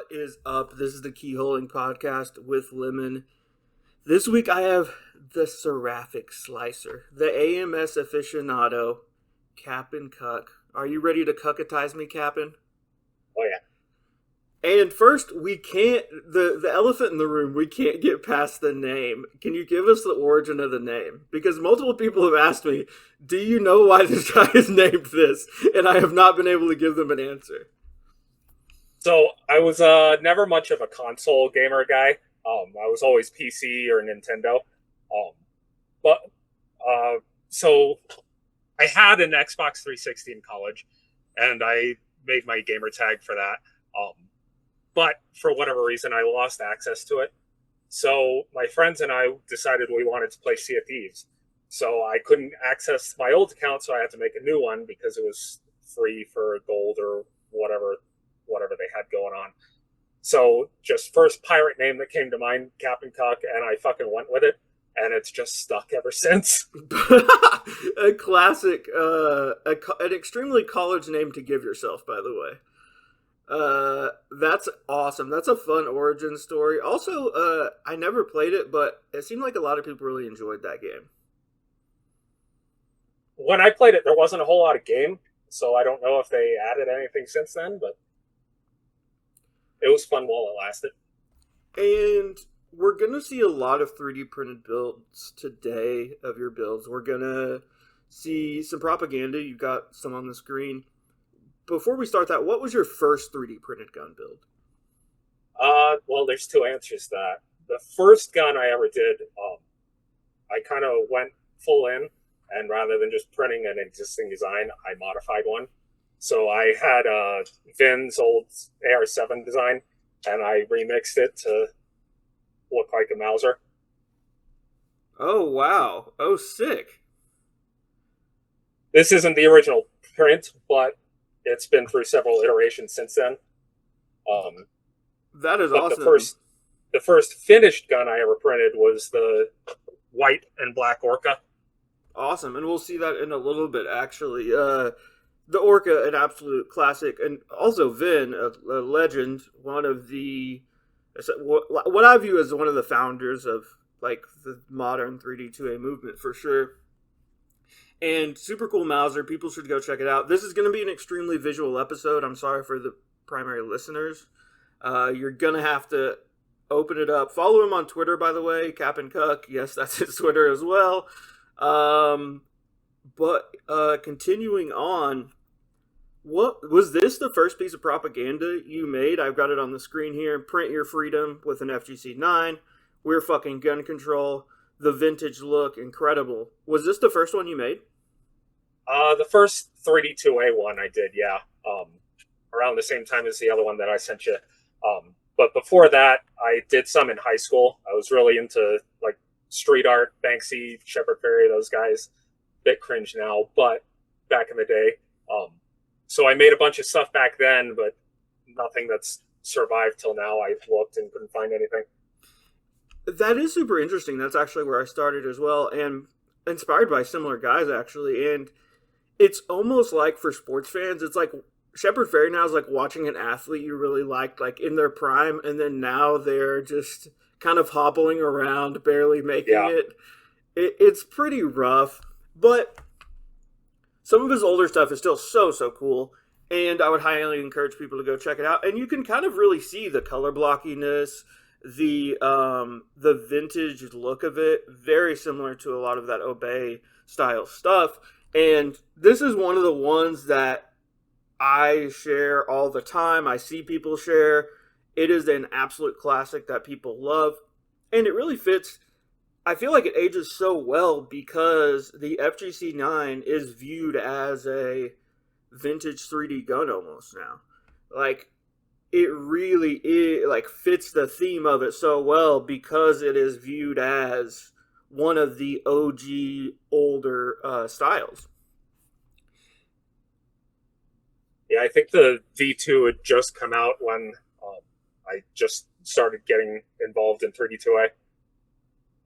What is up? This is the Keyholing podcast with Lemon. This week I have the Seraphic Slicer, the AMS aficionado, Cap'n Cuck. Are you ready to cuckatize me, Cap'n? Oh yeah. And first, we can't, the elephant in the room, we can't get past the name. Can you give us the origin of the name? Because multiple people have asked me, do you know why this guy is named this? And I have not been able to give them an answer. So I was never much of a console gamer guy. I was always PC or Nintendo. But so I had an Xbox 360 in college, and I made my gamer tag for that. But for whatever reason, I lost access to it. So my friends and I decided we wanted to play Sea of Thieves. So I couldn't access my old account, so I had to make a new one because it was free for gold or whatever they had going on. So just first pirate name that came to mind, Captain Cuck, and I fucking went with it, and it's just stuck ever since. A classic, an extremely college name to give yourself, by the way. That's awesome. That's a fun origin story. Also, I never played it, but it seemed like a lot of people really enjoyed that game. When I played it, there wasn't a whole lot of game, so I don't know if they added anything since then, but it was fun while it lasted. And we're going to see a lot of 3D printed builds today of your builds. We're going to see some propaganda. You've got some on the screen. Before we start that, what was your first 3D printed gun build? Well, there's two answers to that. The first gun I ever did, I kind of went full in, and rather than just printing an existing design, I modified one. So I had Vin's old AR-7 design, and I remixed it to look like a Mauser. Oh, wow. Oh, sick. This isn't the original print, but it's been through several iterations since then. That is awesome. The first finished gun I ever printed was the white and black Orca. Awesome, and we'll see that in a little bit, actually. The Orca, an absolute classic, and also Vin, a legend, one of the, what I view as one of the founders of, like, the modern 3D 2A movement, for sure. And super cool Mauser. People should go check it out. This is going to be an extremely visual episode. I'm sorry for the primary listeners. You're going to have to open it up. Follow him on Twitter, by the way, Cap'n Cuck. Yes, that's his Twitter as well. But continuing on, what was this the first piece of propaganda you made? I've got it on the screen here. Print your freedom with an FGC 9. We're fucking gun control. The vintage look, incredible. Was this the first one you made? The first 3D2A one I did, yeah. Around the same time as the other one that I sent you. But before that, I did some in high school. I was really into like street art, Banksy, Shepard Fairey, those guys. Bit cringe now, but back in the day. So I made a bunch of stuff back then, but nothing that's survived till now. I looked and couldn't find anything. That is super interesting. That's actually where I started as well, and inspired by similar guys, actually. And it's almost like for sports fans, it's like Shepard Fairey now is like watching an athlete you really liked, like in their prime, and then now they're just kind of hobbling around, barely making it. It's pretty rough, but some of his older stuff is still so cool, and I would highly encourage people to go check it out. And you can kind of really see the color blockiness, the vintage look of it, very similar to a lot of that Obey style stuff. And this is one of the ones that I share all the time. I see people share. It is an absolute classic that people love, and it really fits. I feel like it ages so well because the FGC 9 is viewed as a vintage 3D gun almost now. Like, it really fits the theme of it so well because it is viewed as one of the OG older styles. Yeah, I think the V2 had just come out when I just started getting involved in 3D2A.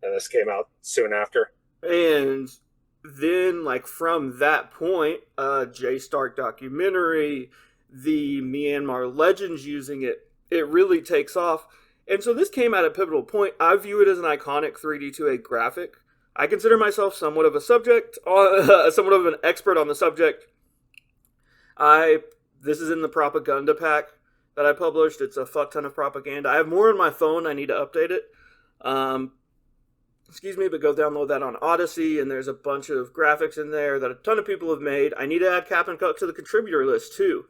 And this came out soon after. And then, like, from that point, Jay Stark documentary, the Myanmar legends using it, it really takes off. And so this came at a pivotal point. I view it as an iconic 3D 2A graphic. I consider myself somewhat of a somewhat of an expert on the subject. This is in the propaganda pack that I published. It's a fuck ton of propaganda. I have more on my phone. I need to update it. But go download that on Odyssey, and there's a bunch of graphics in there that a ton of people have made. I need to add Cap and Cuck to the contributor list too,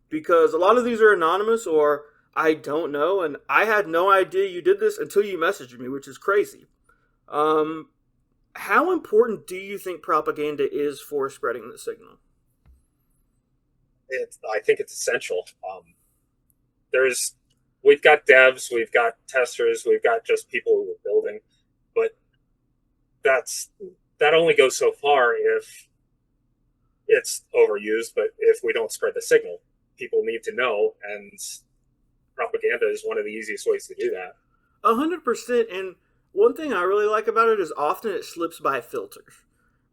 because a lot of these are anonymous or I don't know, and I had no idea you did this until you messaged me, which is crazy. How important do you think propaganda is for spreading the signal? I think it's essential. We've got devs, we've got testers, we've got just people who are building, but that only goes so far if it's overused. But if we don't spread the signal, people need to know, and propaganda is one of the easiest ways to do that. 100%. And one thing I really like about it is often it slips by filters,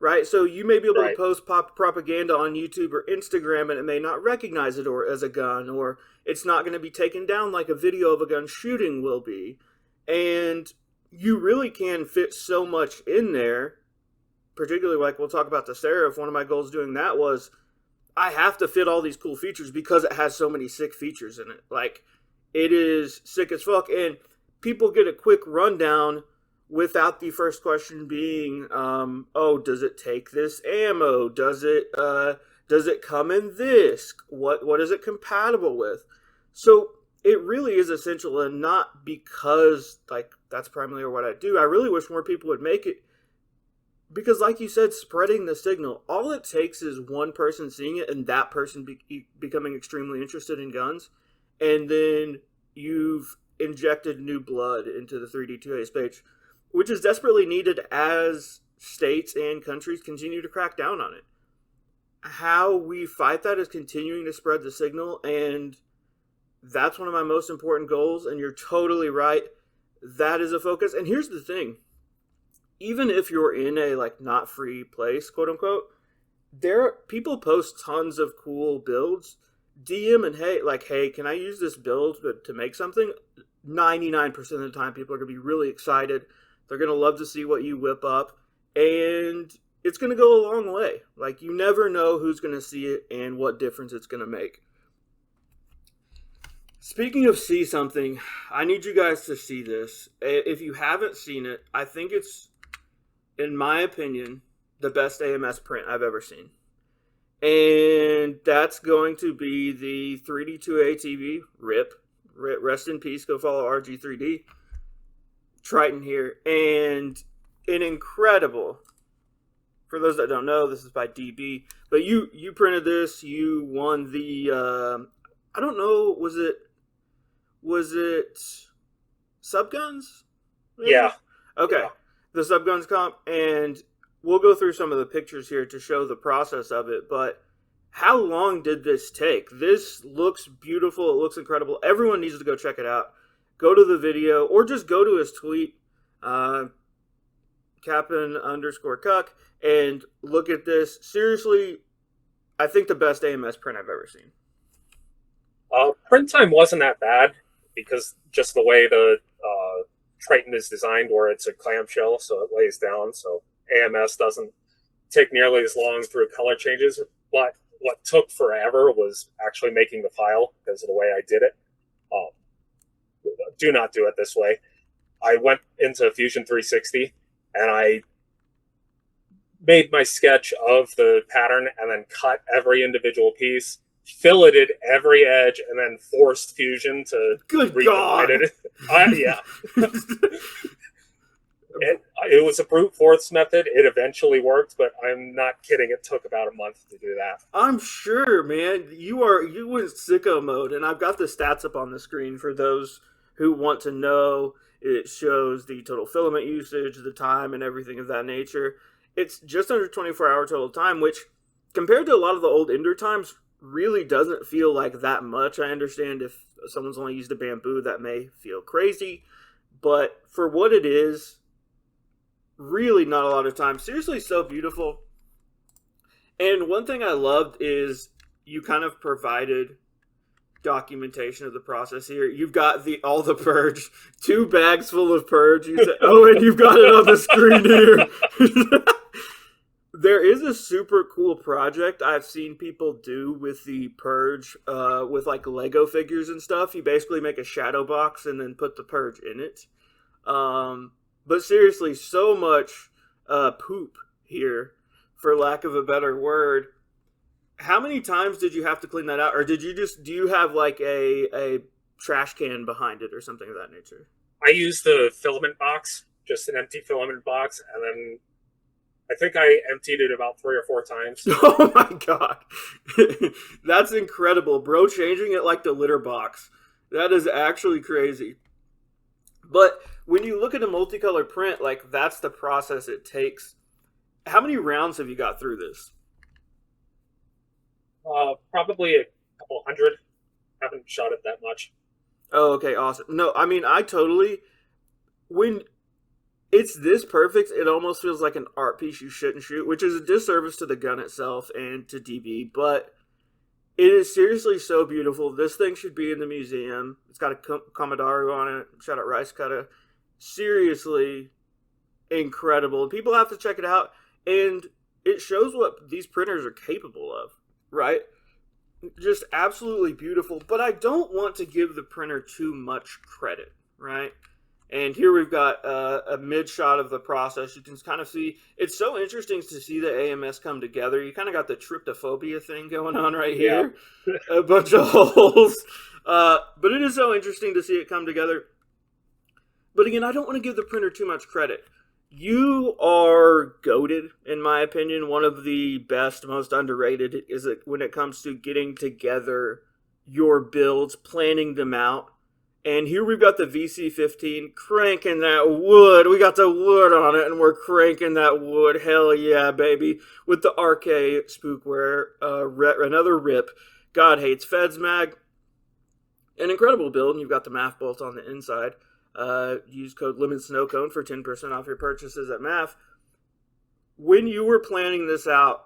right? So you may be able to post propaganda on YouTube or Instagram, and it may not recognize it or as a gun, or it's not going to be taken down like a video of a gun shooting will be. And you really can fit so much in there, particularly like we'll talk about the Seraph. One of my goals doing that was I have to fit all these cool features because it has so many sick features in it. Like, it is sick as fuck, and people get a quick rundown without the first question being, does it take this ammo? Does it come in this? What is it compatible with? So it really is essential, and not because that's primarily what I do. I really wish more people would make it, because like you said, spreading the signal, all it takes is one person seeing it and that person becoming extremely interested in guns, and then you've injected new blood into the 3D2A space, which is desperately needed as states and countries continue to crack down on it. How we fight that is continuing to spread the signal, and that's one of my most important goals, and you're totally right. That is a focus. And here's the thing. Even if you're in a not free place, quote unquote, people post tons of cool builds. DM and hey, can I use this build to make something? 99% of the time, people are going to be really excited. They're going to love to see what you whip up, and it's going to go a long way. You never know who's going to see it and what difference it's going to make. Speaking of see something, I need you guys to see this. If you haven't seen it, I think it's, in my opinion, the best AMS print I've ever seen. And that's going to be the 3D2A TV, RIP. Rest in peace, go follow RG3D. Triton here. And an incredible, for those that don't know, this is by DB. But you printed this, you won the, I don't know, was it Subguns? Yeah. Okay. Yeah. The Subguns comp, and we'll go through some of the pictures here to show the process of it, but how long did this take? This looks beautiful. It looks incredible. Everyone needs to go check it out. Go to the video, or just go to his tweet, Cap'n_Cuck, and look at this. Seriously, I think the best AMS print I've ever seen. Print time wasn't that bad, because just the way the Triton is designed, where it's a clamshell, so it lays down, so AMS doesn't take nearly as long through color changes. But what took forever was actually making the file, because of the way I did it. Do not do it this way. I went into Fusion 360 and I made my sketch of the pattern and then cut every individual piece, filleted every edge, and then forced Fusion to God. it. Yeah. It was a brute force method. It eventually worked, but I'm not kidding. It took about a month to do that. I'm sure, man. You went sicko mode, and I've got the stats up on the screen for those who want to know. It shows the total filament usage, the time, and everything of that nature. It's just under 24-hour total time, which, compared to a lot of the old Ender times, really doesn't feel like that much. I understand if someone's only used a bamboo, that may feel crazy, but for what it is, really not a lot of time. Seriously, so beautiful. And one thing I loved is you kind of provided documentation of the process here. You've got all the purge, 2 bags full of purge. You said, oh, and you've got it on the screen here. There is a super cool project I've seen people do with the purge, with like Lego figures and stuff. You basically make a shadow box and then put the purge in it. But seriously, so much poop here, for lack of a better word. How many times did you have to clean that out, or do you have like a trash can behind it or something of that nature? I use the filament box, just an empty filament box, and then I think I emptied it about 3 or 4 times. Oh my god. That's incredible, bro. Changing it like the litter box. That is actually crazy. But when you look at a multicolor print, like that's the process it takes. How many rounds have you got through this? Probably a couple hundred. Haven't shot it that much. Oh, okay, awesome. No, I mean, when it's this perfect, it almost feels like an art piece you shouldn't shoot, which is a disservice to the gun itself and to DB, but it is seriously so beautiful. This thing should be in the museum. It's got a Commodore on it. Shout out Rice Cutter. Seriously incredible. People have to check it out, and it shows what these printers are capable of, right? Just absolutely beautiful, but I don't want to give the printer too much credit, right? And here we've got a mid shot of the process. You can kind of see, it's so interesting to see the AMS come together. You kind of got the tryptophobia thing going on right here. Yeah. A bunch of holes. But it is so interesting to see it come together. But again, I don't want to give the printer too much credit. You are goated, in my opinion. One of the best, most underrated is it when it comes to getting together your builds, planning them out. And here we've got the VC15 cranking that wood. We got the wood on it, and we're cranking that wood. Hell yeah, baby. With the RK Spookware, another rip. God Hates Feds mag. An incredible build, and you've got the MAF bolt on the inside. Use code LEMONSNOWCONE for 10% off your purchases at MAF. When you were planning this out,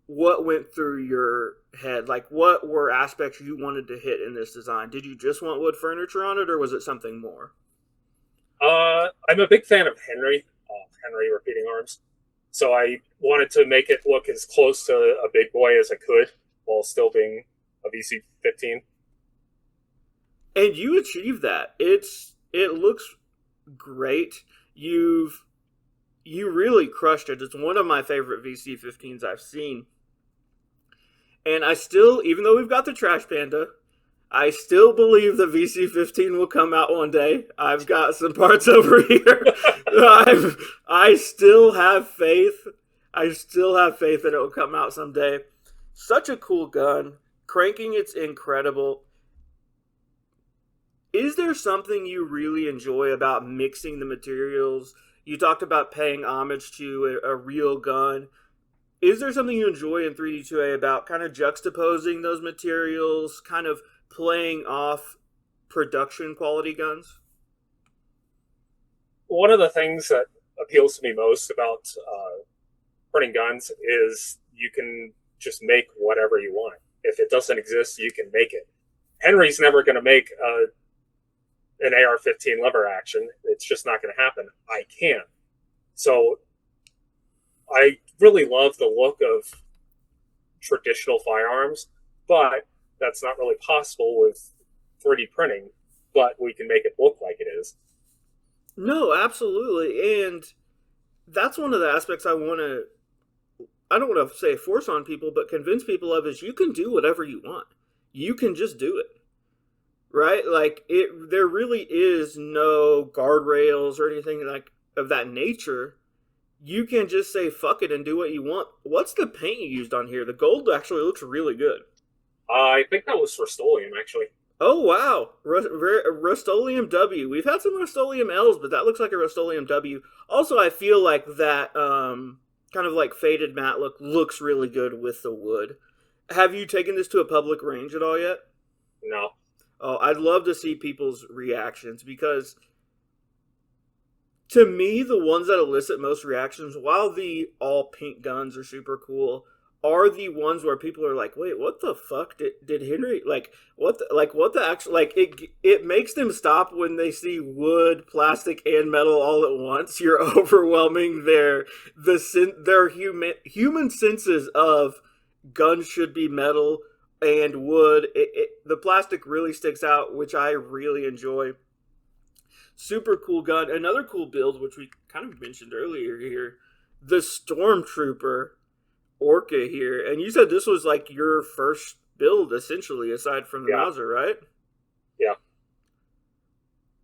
what went through your head? Like, what were aspects you wanted to hit in this design? Did you just want wood furniture on it, or was it something more? I'm a big fan of Henry repeating arms. So I wanted to make it look as close to a big boy as I could while still being a VC15. And you achieved that. It looks great. You really crushed it. It's one of my favorite VC15s I've seen. And I still, even though we've got the Trash Panda, I still believe the VC15 will come out one day. I've got some parts over here. I still have faith. I still have faith that it will come out someday. Such a cool gun. Cranking it's incredible. Is there something you really enjoy about mixing the materials? You talked about paying homage to a real gun. Is there something you enjoy in 3D2A about kind of juxtaposing those materials, kind of playing off production quality guns? One of the things that appeals to me most about printing guns is you can just make whatever you want. If it doesn't exist, you can make it. Henry's never going to make an AR-15 lever action. It's just not going to happen. I can. So I really love the look of traditional firearms, but that's not really possible with 3D printing, but we can make it look like it is. No, absolutely. And that's one of the aspects I don't want to say force on people, but convince people of is you can do whatever you want. You can just do it. Right? Like there really is no guardrails or anything like of that nature. You can just say fuck it and do what you want. What's the paint you used on here? The gold actually looks really good. I think that was Rust-Oleum, actually. Oh, wow. Rust-Oleum W. We've had some Rust-Oleum Ls, but that looks like a Rust-Oleum W. Also, I feel like that kind of like faded matte look looks really good with the wood. Have you taken this to a public range at all yet? No. Oh, I'd love to see people's reactions because to me, the ones that elicit most reactions, while the all pink guns are super cool, are the ones where people are like, wait, what the fuck did Henry what the actual it makes them stop when they see wood, plastic, and metal all at once. You're overwhelming their human senses of guns should be metal and wood. The plastic really sticks out, which I really enjoy. Super cool gun. Another cool build, which we kind of mentioned earlier here, the Stormtrooper Orca here. And you said this was like your first build, essentially, aside from the Yeah. Mauser, right? Yeah.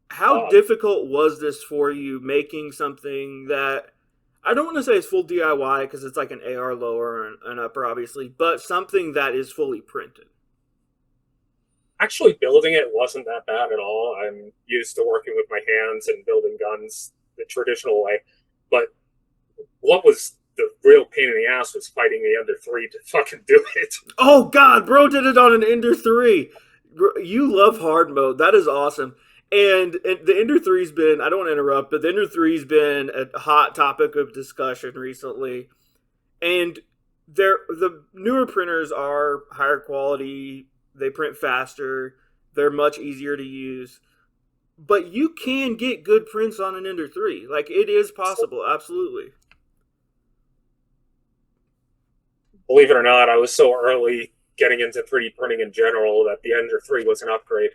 How difficult was this for you making something that I don't want to say it's full DIY because it's like an AR lower and an upper, obviously, but something that is fully printed? Actually, building it wasn't that bad at all. I'm used to working with my hands and building guns the traditional way. But what was the real pain in the ass was fighting the Ender 3 to fucking do it. Oh, God, bro did it on an Ender 3. You love hard mode. That is awesome. And the Ender 3's been, I don't want to interrupt, but the Ender 3's been a hot topic of discussion recently. And the newer printers are higher quality, they print faster, they're much easier to use. But you can get good prints on an Ender 3. Like, it is possible, absolutely. Believe it or not, I was so early getting into 3D printing in general that the Ender 3 was an upgrade.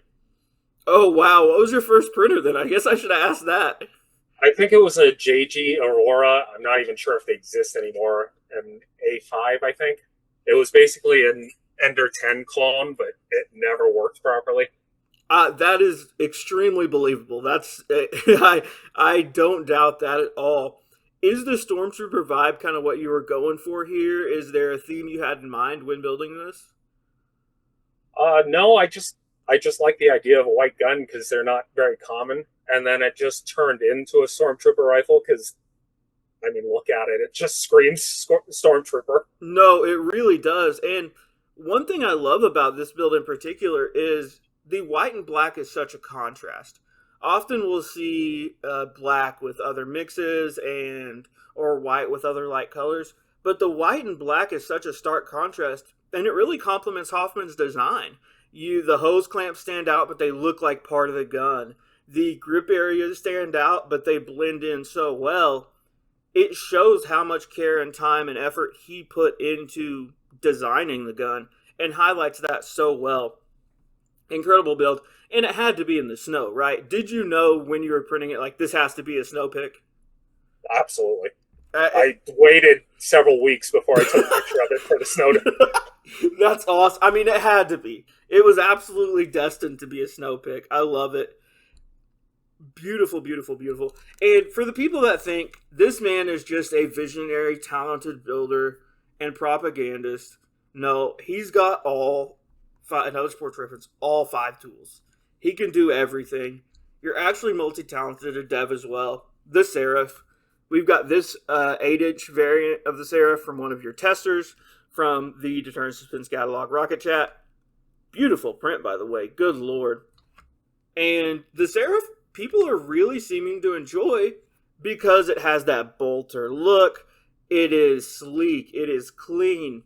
Oh, wow. What was your first printer then? I guess I should have asked that. I think it was a JG Aurora. I'm not even sure if they exist anymore. An A5, I think. It was basically an Ender 10 clone, but it never worked properly. That is extremely believable. I don't doubt that at all. Is the Stormtrooper vibe kind of what you were going for here? Is there a theme you had in mind when building this? No, I just like the idea of a white gun because they're not very common. And then it just turned into a Stormtrooper rifle because, I mean, look at it. It just screams Stormtrooper. No, it really does. And one thing I love about this build in particular is the white and black is such a contrast. Often we'll see black with other mixes or white with other light colors, but the white and black is such a stark contrast, and it really complements Hoffman's design. The hose clamps stand out, but they look like part of the gun. The grip areas stand out, but they blend in so well. It shows how much care and time and effort he put into designing the gun and highlights that so well. Incredible build. And it had to be in the snow, right? Did you know when you were printing it, like, this has to be a snow pick? Absolutely. I waited several weeks before I took a picture of it for the snow. That's awesome. I mean, it had to be. It was absolutely destined to be a snow pick. I love it. Beautiful, beautiful, beautiful. And for the people that think this man is just a visionary, talented builder and propagandist, no, he's got all five, another sports reference, all five tools. He can do everything. You're actually multi-talented at dev as well. The Seraph. We've got this 8-inch variant of the Seraph from one of your testers from the Deterrent Suspense Catalog Rocket Chat. Beautiful print, by the way. Good lord. And the Seraph, people are really seeming to enjoy because it has that bolter look. It is sleek. It is clean.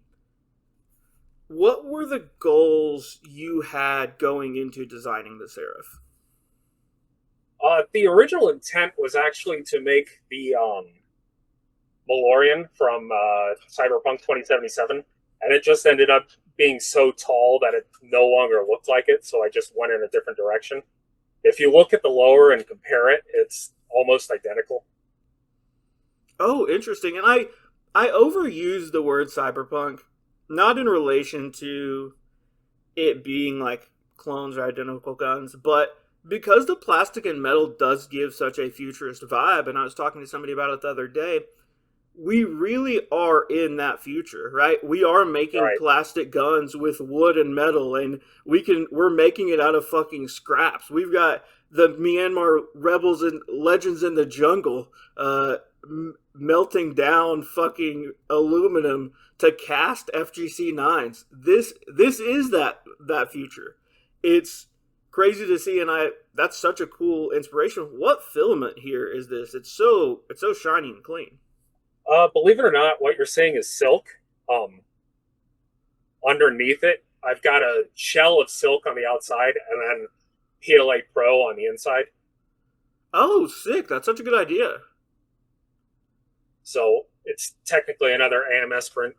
What were the goals you had going into designing the Seraph? The original intent was actually to make the Malorian from Cyberpunk 2077, and it just ended up being so tall that it no longer looked like it, so I just went in a different direction. If you look at the lower and compare it, it's almost identical. Oh, interesting. And I overuse the word cyberpunk, not in relation to it being like clones or identical guns, but because the plastic and metal does give such a futurist vibe, and I was talking to somebody about it the other day, we really are in that future, right? We are making plastic guns with wood and metal, and we're making it out of fucking scraps. We've got the Myanmar rebels and legends in the jungle melting down fucking aluminum to cast FGC 9s. This is that future. It's crazy to see, and that's such a cool inspiration. What filament here is this? It's so shiny and clean. Believe it or not, what you're saying is silk. underneath it, I've got a shell of silk on the outside and then PLA Pro on the inside. Oh, sick! That's such a good idea. So it's technically another AMS print.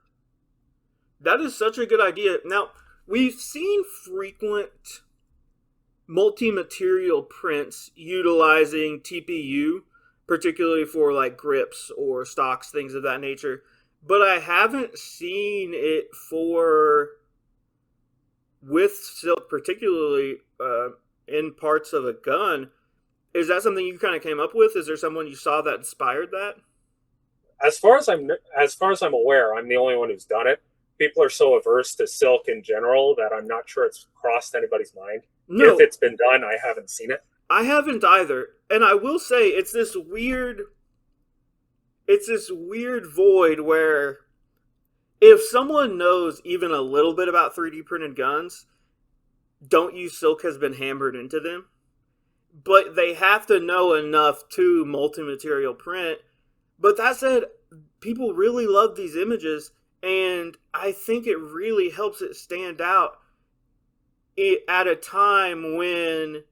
That is such a good idea. Now, we've seen frequent multi-material prints utilizing TPU, particularly for like grips or stocks, things of that nature. But I haven't seen it for with silk, particularly in parts of a gun. Is that something you kind of came up with? Is there someone you saw that inspired that? As far as I'm aware, I'm the only one who's done it. People are so averse to silk in general that I'm not sure it's crossed anybody's mind. If No, it's been done, I haven't seen it. I haven't either. And I will say it's this weird void where if someone knows even a little bit about 3D printed guns, don't use silk has been hammered into them. But they have to know enough to multi-material print. But that said, people really love these images, and I think it really helps it stand out at a time when,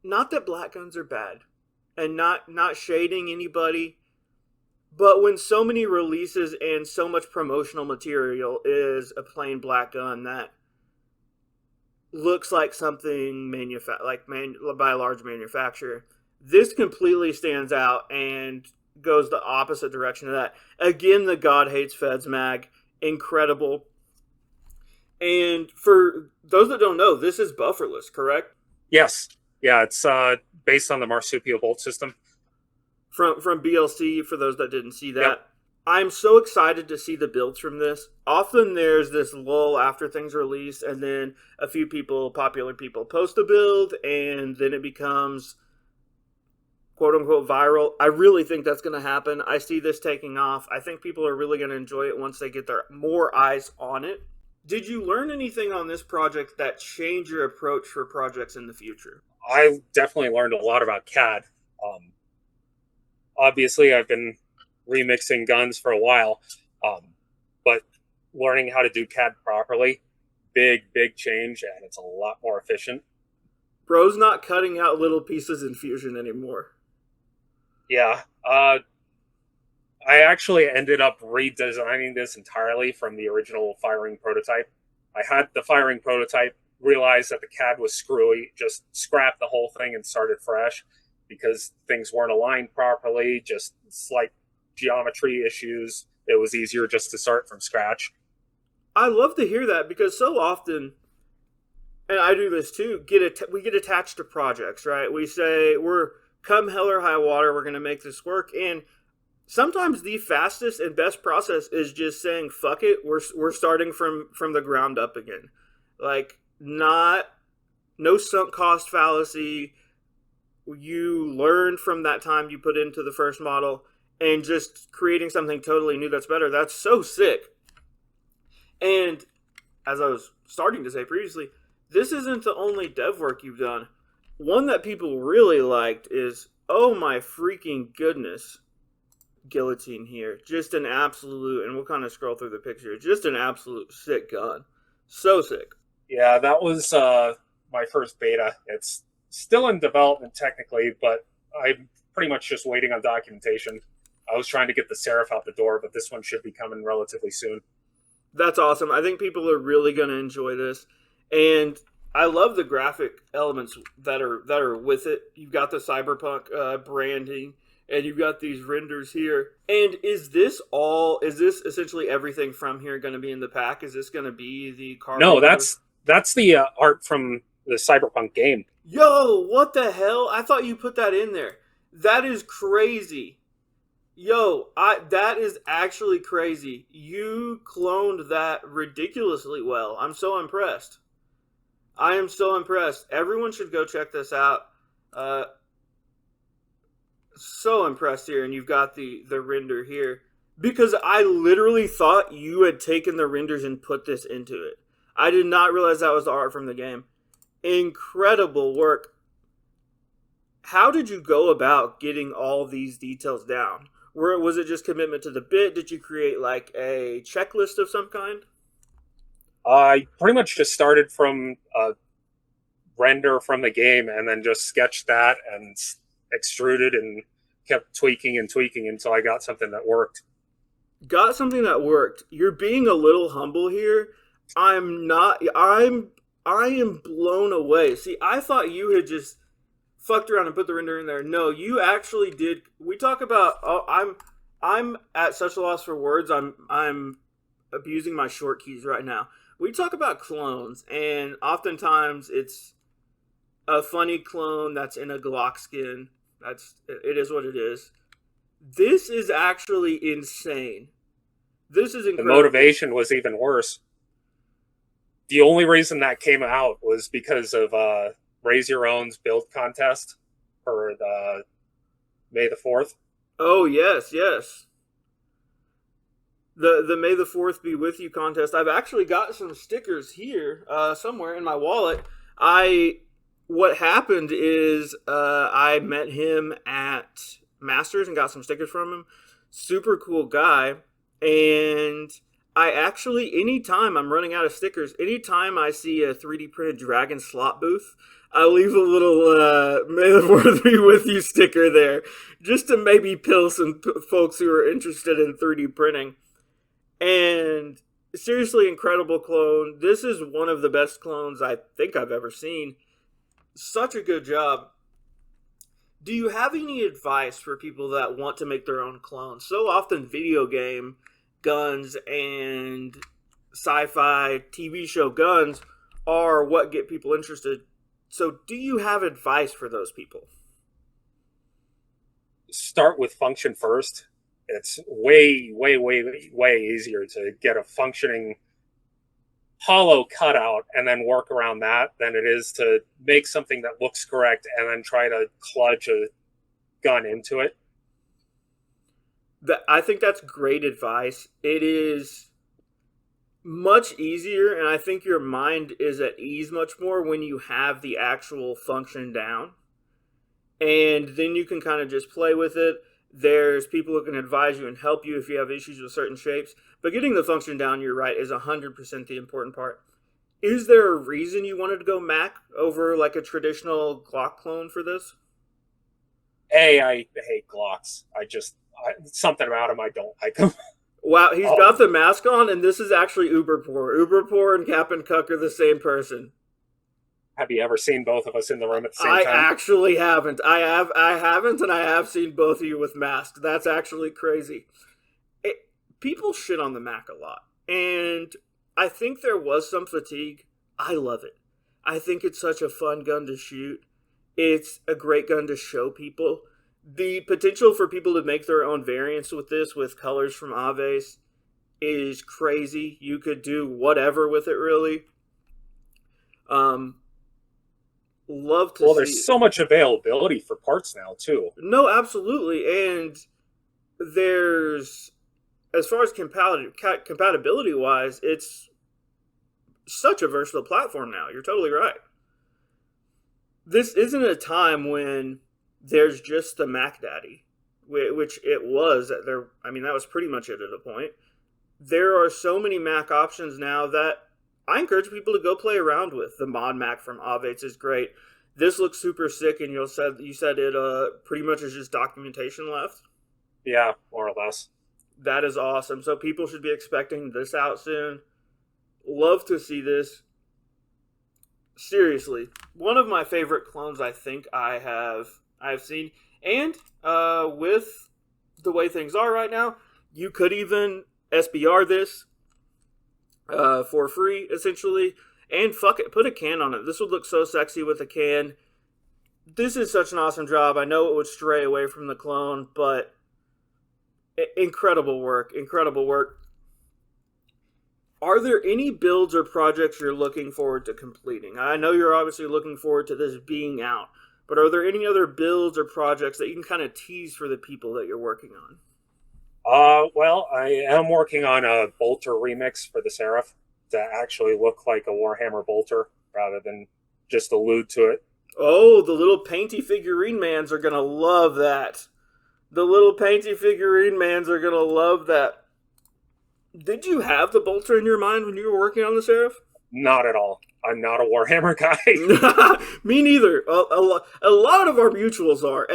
not that black guns are bad, and not shading anybody, but when so many releases and so much promotional material is a plain black gun that looks like something by a large manufacturer. This completely stands out and goes the opposite direction of that. Again, the God Hates Feds mag, incredible. And for those that don't know, this is bufferless, correct? Yes. Yeah, it's based on the marsupial bolt system. From BLC, for those that didn't see that. Yep. I'm so excited to see the builds from this. Often there's this lull after things release, and then a few popular people post a build, and then it becomes quote-unquote viral. I really think that's going to happen. I see this taking off. I think people are really going to enjoy it once they get their more eyes on it. Did you learn anything on this project that changed your approach for projects in the future? I definitely learned a lot about CAD. Obviously, I've been remixing guns for a while, but learning how to do CAD properly, big change, and it's a lot more efficient. Bro's not cutting out little pieces in Fusion anymore. Yeah, I actually ended up redesigning this entirely from the original firing prototype. I had the firing prototype, realized that the CAD was screwy, just scrapped the whole thing and started fresh because things weren't aligned properly, just slight geometry issues. It was easier just to start from scratch. I love to hear that because so often, and I do this too, we get attached to projects, right? We say we're come hell or high water, we're going to make this work, and sometimes the fastest and best process is just saying fuck it, we're starting from the ground up again. Like, not no sunk cost fallacy. You learn from that time you put into the first model and just creating something totally new that's better. That's so sick. And as I was starting to say previously, this isn't the only dev work you've done. One that people really liked is, oh my freaking goodness, guillotine here. Just an absolute, and we'll kind of scroll through the picture, just an absolute sick gun. So sick. Yeah, that was my first beta. It's still in development technically, but I'm pretty much just waiting on documentation. I was trying to get the Seraph out the door, but this one should be coming relatively soon. That's awesome. I think people are really going to enjoy this. And I love the graphic elements that are with it. You've got the cyberpunk branding, and you've got these renders here. And is this essentially everything from here going to be in the pack? Is this going to be the car? No, that's the art from the cyberpunk game. Yo, what the hell? I thought you put that in there. That is crazy. Yo, that is actually crazy. You cloned that ridiculously well. I'm so impressed. I am so impressed. Everyone should go check this out. So impressed here, and you've got the render here. Because I literally thought you had taken the renders and put this into it. I did not realize that was the art from the game. Incredible work. How did you go about getting all these details down? Was it just commitment to the bit? Did you create like a checklist of some kind? I pretty much just started from a render from the game and then just sketched that and extruded and kept tweaking and tweaking until I got something that worked. Got something that worked. You're being a little humble here. I'm not. I am blown away. See, I thought you had just fucked around and put the render in there. No, you actually did. We talk about. Oh, I'm at such a loss for words. I'm abusing my short keys right now. We talk about clones, and oftentimes it's a funny clone that's in a Glock skin. It is what it is. This is actually insane. This is The incredible. motivation was even worse. The only reason that came out was because of Raise Your Own's build contest for the May the 4th. Oh yes, yes. The May the 4th be with you contest. I've actually got some stickers here somewhere in my wallet. I what happened is I met him at Masters and got some stickers from him. Super cool guy. And I actually, anytime I'm running out of stickers, anytime I see a 3D printed dragon slot booth, I leave a little May the 4th be with you sticker there just to maybe pill some folks who are interested in 3D printing. And seriously, incredible clone. This is one of the best clones I think I've ever seen. Such a good job. Do you have any advice for people that want to make their own clones? So often video game guns and sci-fi TV show guns are what get people interested. So do you have advice for those people? Start with function first. It's way, way, way, way easier to get a functioning hollow cutout and then work around that than it is to make something that looks correct and then try to clutch a gun into it. I think that's great advice. It is much easier, and I think your mind is at ease much more when you have the actual function down. And then you can kind of just play with it. There's people who can advise you and help you if you have issues with certain shapes. But getting the function down, you're right, is 100% the important part. Is there a reason you wanted to go Mac over like a traditional Glock clone for this? I hate Glocks. Something about them, I don't like them. Wow, he's got the mask on, and this is actually Uber Poor. Uber Poor and Cap and Cuck are the same person. Have you ever seen both of us in the room at the same I time? actually haven't. I haven't, and I have seen both of you with masks. That's actually crazy. People shit on the Mac a lot, and I think there was some fatigue. I love it. I think it's such a fun gun to shoot. It's a great gun to show people. The potential for people to make their own variants with this, with colors from Aves, is crazy. You could do whatever with it, really. Love to. Well, there's so much availability for parts now too. No, absolutely, and there's, as far as compatibility wise, it's such a versatile platform now. You're totally right. This isn't a time when there's just the Mac Daddy, which it was. I mean, that was pretty much it at a point. There are so many Mac options now that I encourage people to go play around with. The Mod Mac from Avex is great. This looks super sick, and you said it pretty much is just documentation left. Yeah, more or less. That is awesome. So people should be expecting this out soon. Love to see this. Seriously, one of my favorite clones I think I've seen. And with the way things are right now, you could even SBR this for free, essentially. And fuck it, put a can on it. This would look so sexy with a can. This is such an awesome job. I know it would stray away from the clone, but incredible work. Incredible work. Are there any builds or projects you're looking forward to completing? I know you're obviously looking forward to this being out, but are there any other builds or projects that you can kind of tease for the people that you're working on? Well, I am working on a bolter remix for the Seraph to actually look like a Warhammer bolter rather than just allude to it. Oh, the little painty figurine mans are going to love that. The little painty figurine mans are going to love that. Did you have the bolter in your mind when you were working on the Seraph? Not at all. I'm not a Warhammer guy. Me neither. A lot of our mutuals are.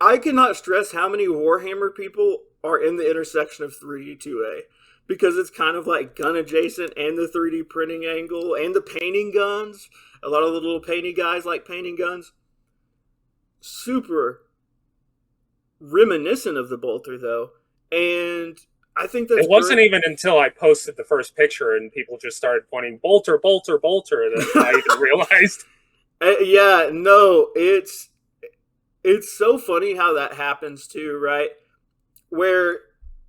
I cannot stress how many Warhammer people are in the intersection of 3D 2A because it's kind of like gun adjacent and the 3D printing angle and the painting guns. A lot of the little painting guys like painting guns. Super reminiscent of the bolter though, and I think that's It wasn't even until I posted the first picture and people just started pointing bolter, bolter, bolter that I even realized. Yeah, no, it's so funny how that happens too, right? Where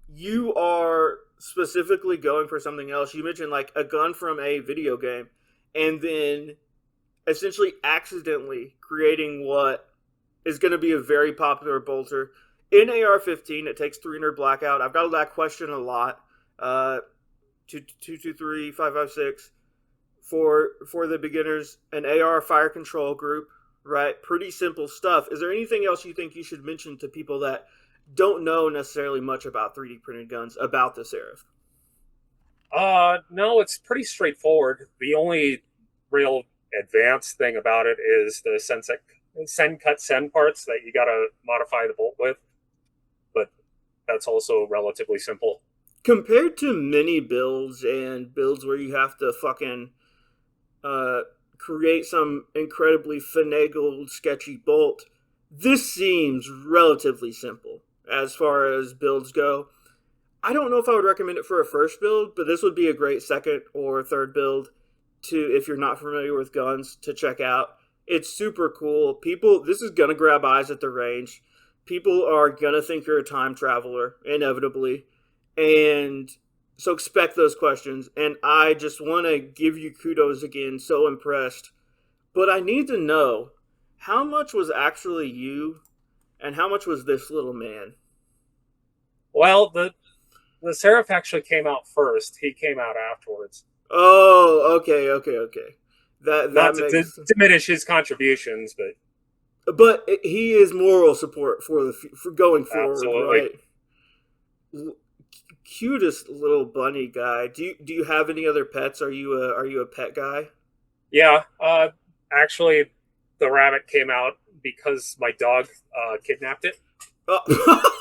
you are specifically going for something else. You mentioned like a gun from a video game, and then essentially accidentally creating what is going to be a very popular bolter. In AR-15, it takes 300 blackout. I've got that question a lot. 223, 556 for the beginners. An AR fire control group, right? Pretty simple stuff. Is there anything else you think you should mention to people that don't know necessarily much about 3D printed guns about the Seraph? No, it's pretty straightforward. The only real advanced thing about it is the send cut send parts that you gotta modify the bolt with. But that's also relatively simple. Compared to many builds and builds where you have to fucking create some incredibly finagled, sketchy bolt, this seems relatively simple as far as builds go. I don't know if I would recommend it for a first build, but this would be a great second or third build to, if you're not familiar with guns, to check out. It's super cool. This is gonna grab eyes at the range. People are gonna think you're a time traveler, inevitably. And so expect those questions. And I just want to give you kudos again. So impressed. But I need to know, how much was actually you and how much was this little man? Well, the Seraph actually came out first. He came out afterwards. Oh, okay. That Not to makes diminish his contributions, but he is moral support for going forward, absolutely. right? Cutest little bunny guy. Do you have any other pets? Are you a pet guy? Yeah. Actually, the rabbit came out because my dog kidnapped it. Oh.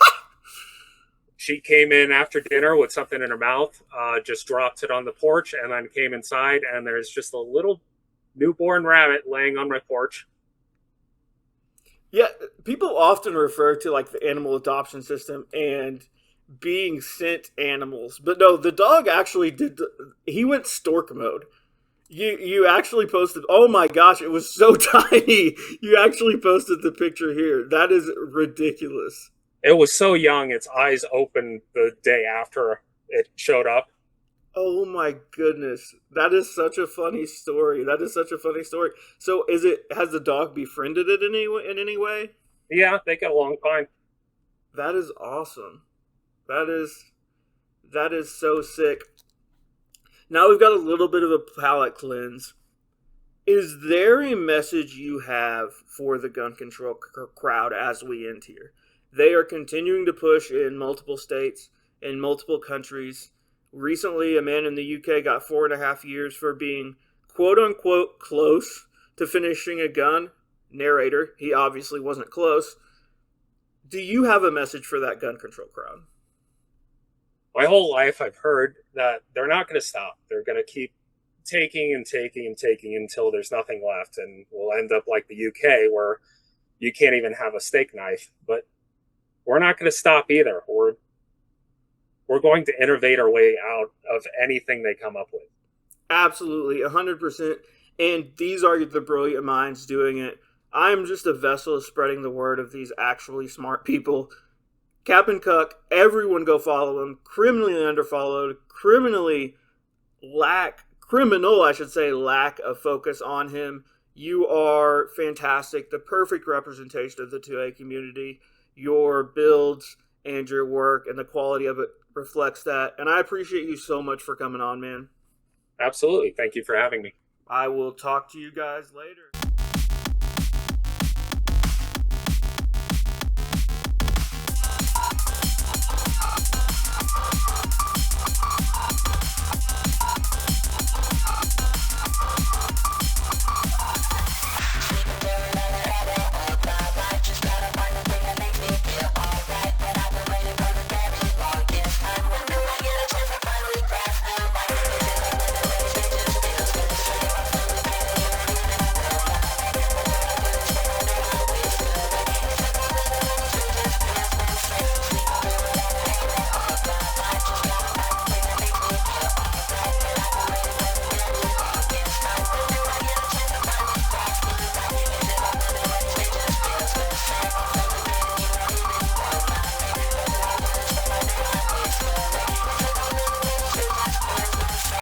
She came in after dinner with something in her mouth, just dropped it on the porch, and then came inside, and there's just a little newborn rabbit laying on my porch. Yeah, people often refer to like the animal adoption system and being sent animals, but no, the dog actually did. He went stork mode. You actually posted. Oh my gosh, it was so tiny. You actually posted the picture here. That is ridiculous. It was so young, its eyes opened the day after it showed up. Oh my goodness, that is such a funny story. That is such a funny story. So, has the dog befriended it in any way? Yeah, they get along fine. That is awesome. That is so sick. Now we've got a little bit of a palate cleanse. Is there a message you have for the gun control crowd as we end here? They are continuing to push in multiple states, in multiple countries. Recently, a man in the UK got 4.5 years for being quote unquote close to finishing a gun. Narrator, he obviously wasn't close. Do you have a message for that gun control crowd? My whole life, I've heard that they're not going to stop. They're going to keep taking and taking and taking until there's nothing left. And we'll end up like the UK where you can't even have a steak knife. But we're not going to stop either. We're going to innovate our way out of anything they come up with. Absolutely, 100%. And these are the brilliant minds doing it. I'm just a vessel spreading the word of these actually smart people. Captain Cuck, everyone go follow him. Criminally underfollowed, criminal, I should say, lack of focus on him. You are fantastic, the perfect representation of the 2A community. Your builds and your work and the quality of it reflects that. And I appreciate you so much for coming on, man. Absolutely. Thank you for having me. I will talk to you guys later.